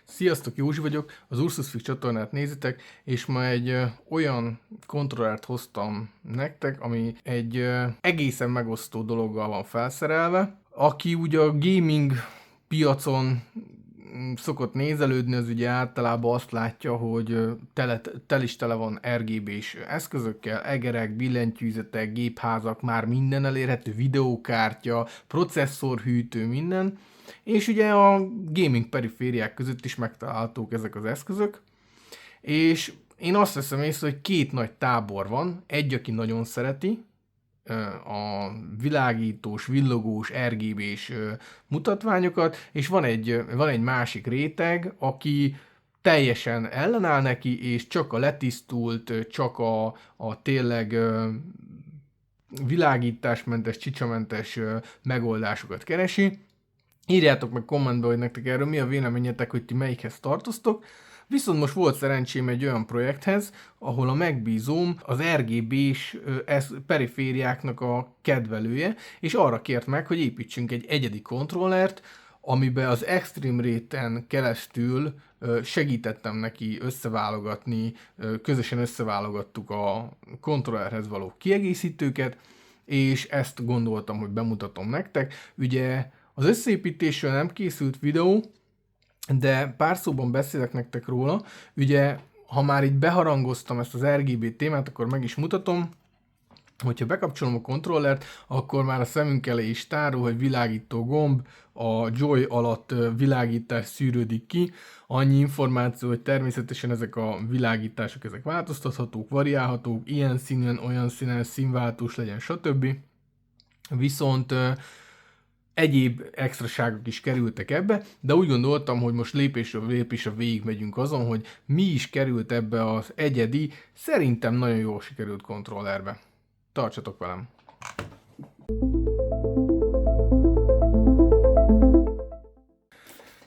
Sziasztok, Józsi vagyok, az Ursus Fix csatornát nézitek, és ma egy olyan kontrollert hoztam nektek, ami egy egészen megosztó dologgal van felszerelve. Aki ugye a gaming piacon szokott nézelődni, az ugye általában azt látja, hogy tele van RGB-s eszközökkel, egerek, billentyűzetek, gépházak, már minden elérhető, videókártya, processzorhűtő, minden. És ugye a gaming perifériák között is megtalálhatók ezek az eszközök. És én azt veszem észre, hogy két nagy tábor van. Egy, aki nagyon szereti a világítós, villogós, RGB-s mutatványokat, és van egy másik réteg, aki teljesen ellenáll neki, és csak a letisztult, csak a tényleg világításmentes, csicsamentes megoldásokat keresi. Írjátok meg kommentbe, hogy nektek erről mi a véleményetek, hogy ti melyikhez tartoztok. Viszont most volt szerencsém egy olyan projekthez, ahol a megbízóm az RGB-s perifériáknak a kedvelője, és arra kért meg, hogy építsünk egy egyedi kontrollert, amiben az Extreme Rate-en keresztül segítettem neki összeválogatni, közösen összeválogattuk a kontrollerhez való kiegészítőket, és ezt gondoltam, hogy bemutatom nektek. Ugye az összeépítésről nem készült videó, de pár szóban beszélek nektek róla. Ugye, ha már így beharangoztam ezt az RGB témát, akkor meg is mutatom. Hogyha bekapcsolom a kontrollert, akkor már a szemünk elé is tárul, hogy világító gomb, a Joy alatt világítás szűrődik ki. Annyi információ, hogy természetesen ezek a világítások ezek változtathatók, variálhatók, ilyen színen, olyan színen, színváltós legyen, stb. Viszont egyéb extraságok is kerültek ebbe, de úgy gondoltam, hogy most lépésről lépésre végigmegyünk azon, hogy mi is került ebbe az egyedi, szerintem nagyon jól sikerült kontrollerbe. Tartsatok velem!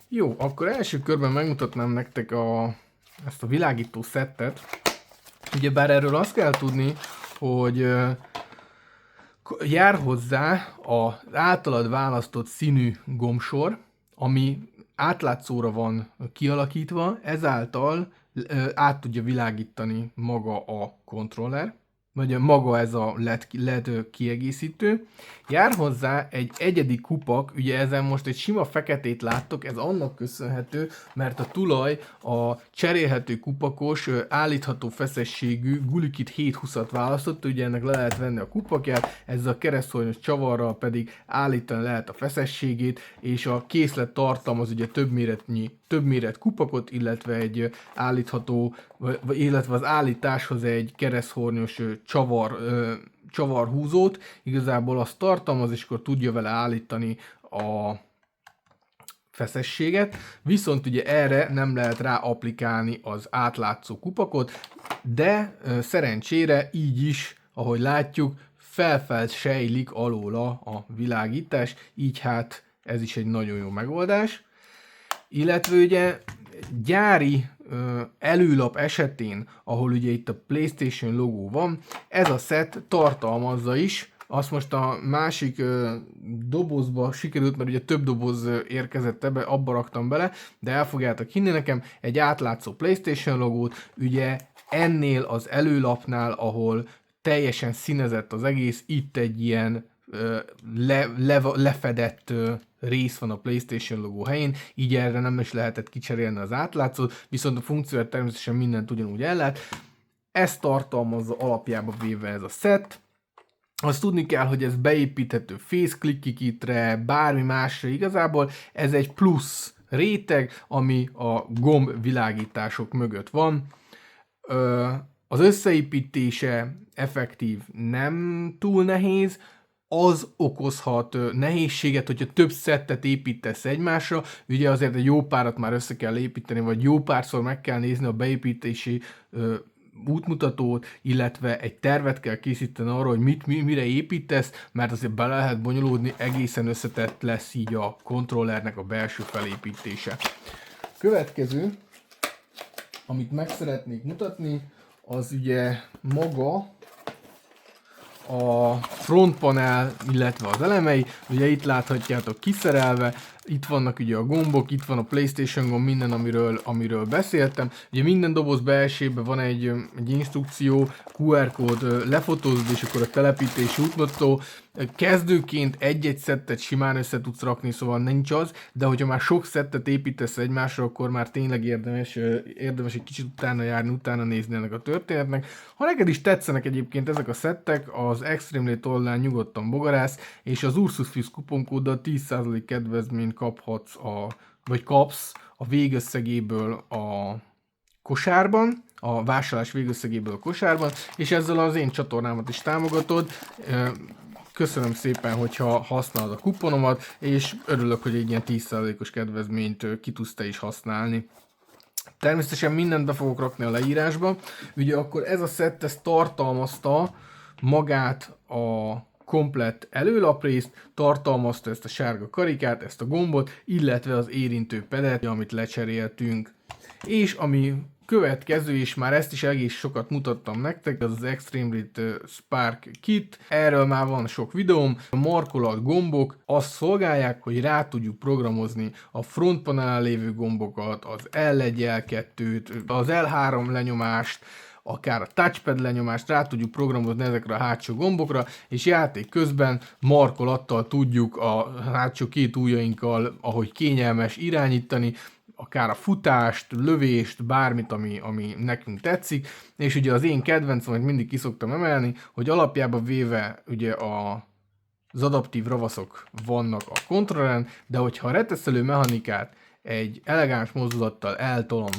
Jó, akkor első körben megmutatnám nektek ezt a világító szettet. Ugyebár erről azt kell tudni, hogy jár hozzá az általad választott színű gombsor, ami átlátszóra van kialakítva, ezáltal át tudja világítani maga a kontroller, vagy maga ez a LED kiegészítő. Jár hozzá egy egyedi kupak, ugye ezen most egy sima feketét láttok, ez annak köszönhető, mert a tulaj a cserélhető kupakos, állítható feszességű Gulikit 720-at választott, ugye ennek le lehet venni a kupakját, ezzel a kereszthornyos csavarral pedig állítani lehet a feszességét, és a készlet tartalmaz ugye több méret kupakot, illetve egy állítható, illetve az állításhoz egy kereszthornyos csavarhúzót, igazából azt tartalmaz, és akkor tudja vele állítani a feszességet, viszont ugye erre nem lehet rá applikálni az átlátszó kupakot, de szerencsére így is, ahogy látjuk, sejlik alóla a világítás, így hát ez is egy nagyon jó megoldás. Illetve ugye gyári előlap esetén, ahol ugye itt a PlayStation logó van, ez a set tartalmazza is, azt most a másik dobozba sikerült, mert ugye több doboz érkezett ebbe, abba raktam bele, de el fogjátok hinni nekem, egy átlátszó PlayStation logót, ugye ennél az előlapnál, ahol teljesen színezett az egész, itt egy ilyen lefedett rész van a PlayStation logó helyén, így erre nem is lehetett kicserélni az átlátszót, viszont a funkciót természetesen mindent ugyanúgy ellát. Ezt tartalmazza alapjába véve ez a set. Azt tudni kell, hogy ez beépíthető FaceClick-kitre, bármi másra igazából, ez egy plusz réteg, ami a gomb világítások mögött van. Az összeépítése effektív, nem túl nehéz, az okozhat nehézséget, hogyha több szettet építesz egymásra, ugye azért egy jó párat már össze kell építeni, vagy jó párszor meg kell nézni a beépítési útmutatót, illetve egy tervet kell készíteni arra, hogy mire építesz, mert azért bele lehet bonyolódni, egészen összetett lesz így a kontrollernek a belső felépítése. Következő, amit meg szeretnék mutatni, az ugye maga a frontpanel, illetve az elemei, ugye itt láthatjátok kiszerelve, Itt vannak ugye a gombok, itt van a PlayStation gomb, minden, amiről beszéltem. Ugye minden doboz belsejében van egy instrukció, QR kód, lefotózod, és akkor a telepítési útmutató. Kezdőként egy-egy szettet simán össze tudsz rakni, szóval nincs az, de hogyha már sok szettet építesz egymásra, akkor már tényleg érdemes egy kicsit utána járni, utána nézni ennek a történetnek. Ha neked is tetszenek egyébként ezek a szettek, az Extremely oldalán nyugodtan bogarász, és az Ursus Fizz kuponkóddal 10% kedvezményt kaphatsz vagy kapsz a végösszegéből a kosárban, a vásárlás végösszegéből a kosárban, és ezzel az én csatornámat is támogatod. Köszönöm szépen, hogyha használod a kuponomat, és örülök, hogy egy ilyen 10%-os kedvezményt ki tudsz te is használni. Természetesen mindent be fogok rakni a leírásba. Ugye akkor ez a szett, ez tartalmazta magát a komplett előlaprészt, tartalmazta ezt a sárga karikát, ezt a gombot, illetve az érintő pedet, amit lecseréltünk. És ami következő, és már ezt is egész sokat mutattam nektek, az Extremely Spark Kit. Erről már van sok videóm. A markolat gombok azt szolgálják, hogy rá tudjuk programozni a frontpanelen lévő gombokat, az L1, L2-t, az L3 lenyomást, akár a touchpad lenyomást rá tudjuk programozni ezekre a hátsó gombokra, és játék közben markolattal tudjuk a hátsó két ujjainkkal, ahogy kényelmes, irányítani, akár a futást, lövést, bármit, ami nekünk tetszik, és ugye az én kedvencem, amit mindig kiszoktam emelni, hogy alapjában véve ugye az adaptív ravaszok vannak a kontrolleren, de hogyha a reteszelő mechanikát egy elegáns mozdulattal eltolom,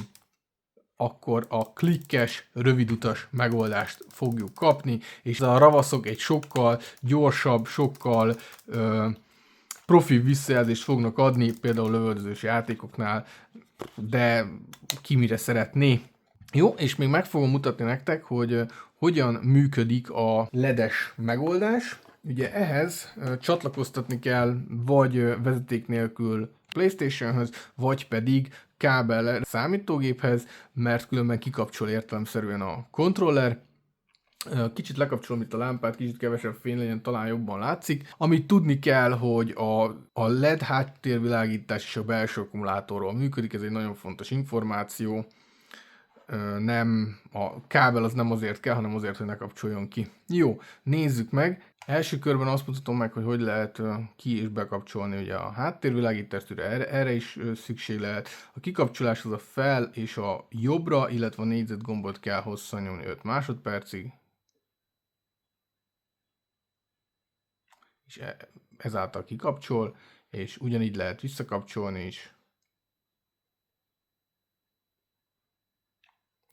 akkor a klikkes, rövidutas megoldást fogjuk kapni, és a ravaszok egy sokkal gyorsabb, sokkal profi visszajelzést fognak adni, például lövöldözős játékoknál, de ki mire szeretné. Jó, és még meg fogom mutatni nektek, hogy hogyan működik a LED-es megoldás. Ugye ehhez csatlakoztatni kell vagy vezeték nélkül PlayStationhöz, vagy pedig kábel számítógéphez, mert különben kikapcsol értelemszerűen a kontroller. Kicsit lekapcsolom itt a lámpát, kicsit kevesebb fény legyen, talán jobban látszik. Amit tudni kell, hogy a LED háttérvilágítás és a belső akkumulátorról működik, ez egy nagyon fontos információ. Nem, a kábel az nem azért kell, hanem azért, hogy ne kapcsoljon ki. Jó, nézzük meg. Első körben azt mutatom meg, hogy lehet ki és bekapcsolni ugye a háttérvilágítást, erre is szükség lehet. A kikapcsolás az a fel és a jobbra, illetve a négyzet gombot kell hosszan nyomni 5 másodpercig. És ezáltal kikapcsol, és ugyanígy lehet visszakapcsolni is.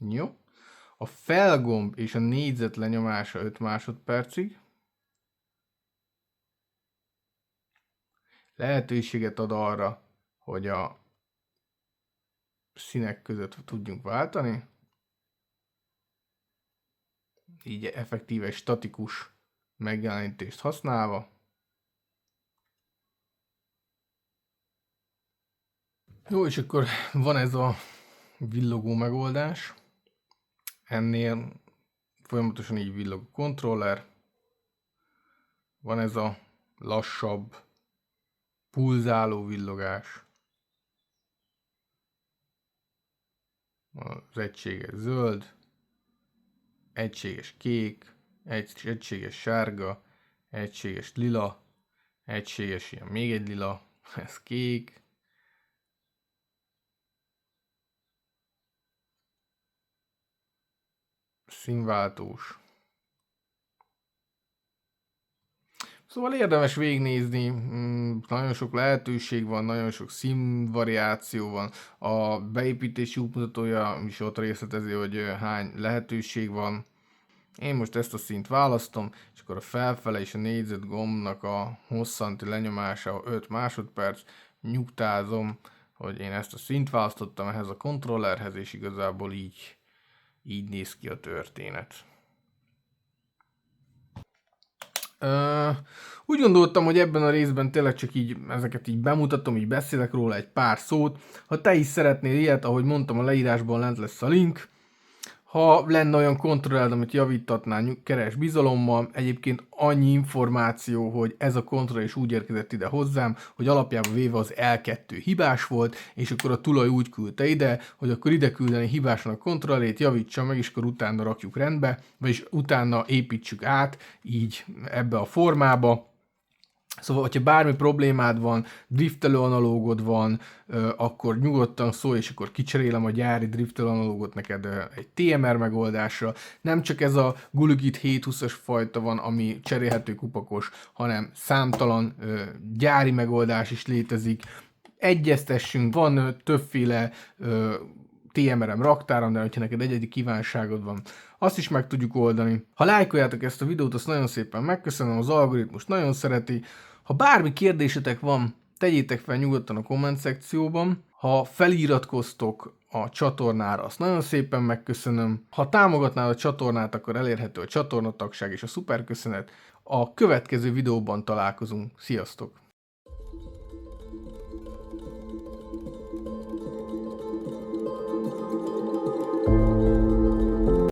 Jó. A felgomb és a négyzet lenyomása 5 másodpercig. Lehetőséget ad arra, hogy a színek között tudjunk váltani. Így effektíve statikus megjelenítést használva. Jó, és akkor van ez a villogó megoldás. Ennél folyamatosan így villog a kontroller. Van ez a lassabb, pulzáló villogás. Az egységes zöld, egységes kék, egységes sárga, egységes lila, egységes ilyen még egy lila, ez kék. Színváltós. Szóval érdemes végignézni, nagyon sok lehetőség van, nagyon sok színvariáció van. A beépítési útmutatója is ott részletezi, hogy hány lehetőség van. Én most ezt a színt választom, és akkor a felfele és a négyzet gombnak a hosszanti lenyomása 5 másodperc. Nyugtázom, hogy én ezt a színt választottam ehhez a kontrollerhez, és igazából így néz ki a történet. Úgy gondoltam, hogy ebben a részben tényleg csak így ezeket így bemutatom, így beszélek róla egy pár szót. Ha te is szeretnél ilyet, ahogy mondtam, a leírásban lent lesz a link. Ha lenne olyan kontrollád, amit javítatnál, keres bizalommal. Egyébként annyi információ, hogy ez a kontroll is úgy érkezett ide hozzám, hogy alapjában véve az L2 hibás volt, és akkor a tulaj úgy küldte ide, hogy akkor ide küldeni hibásan a kontrollét, javítsa meg, és akkor utána rakjuk rendbe, vagyis utána építsük át, így ebbe a formába. Szóval, hogyha bármi problémád van, driftelő analógod van, akkor nyugodtan szólj, és akkor kicserélem a gyári driftelő analógot neked egy TMR megoldásra. Nem csak ez a Guligit 720-as fajta van, ami cserélhető kupakos, hanem számtalan gyári megoldás is létezik. Egyeztessünk, van többféle TMR-em raktáram, de hogyha neked egyedi kívánságod van, azt is meg tudjuk oldani. Ha lájkoljátok ezt a videót, azt nagyon szépen megköszönöm, az algoritmus nagyon szereti. Ha bármi kérdésetek van, tegyétek fel nyugodtan a komment szekcióban. Ha feliratkoztok a csatornára, azt nagyon szépen megköszönöm. Ha támogatnád a csatornát, akkor elérhető a csatornatagság és a szuperköszönet. A következő videóban találkozunk. Sziasztok!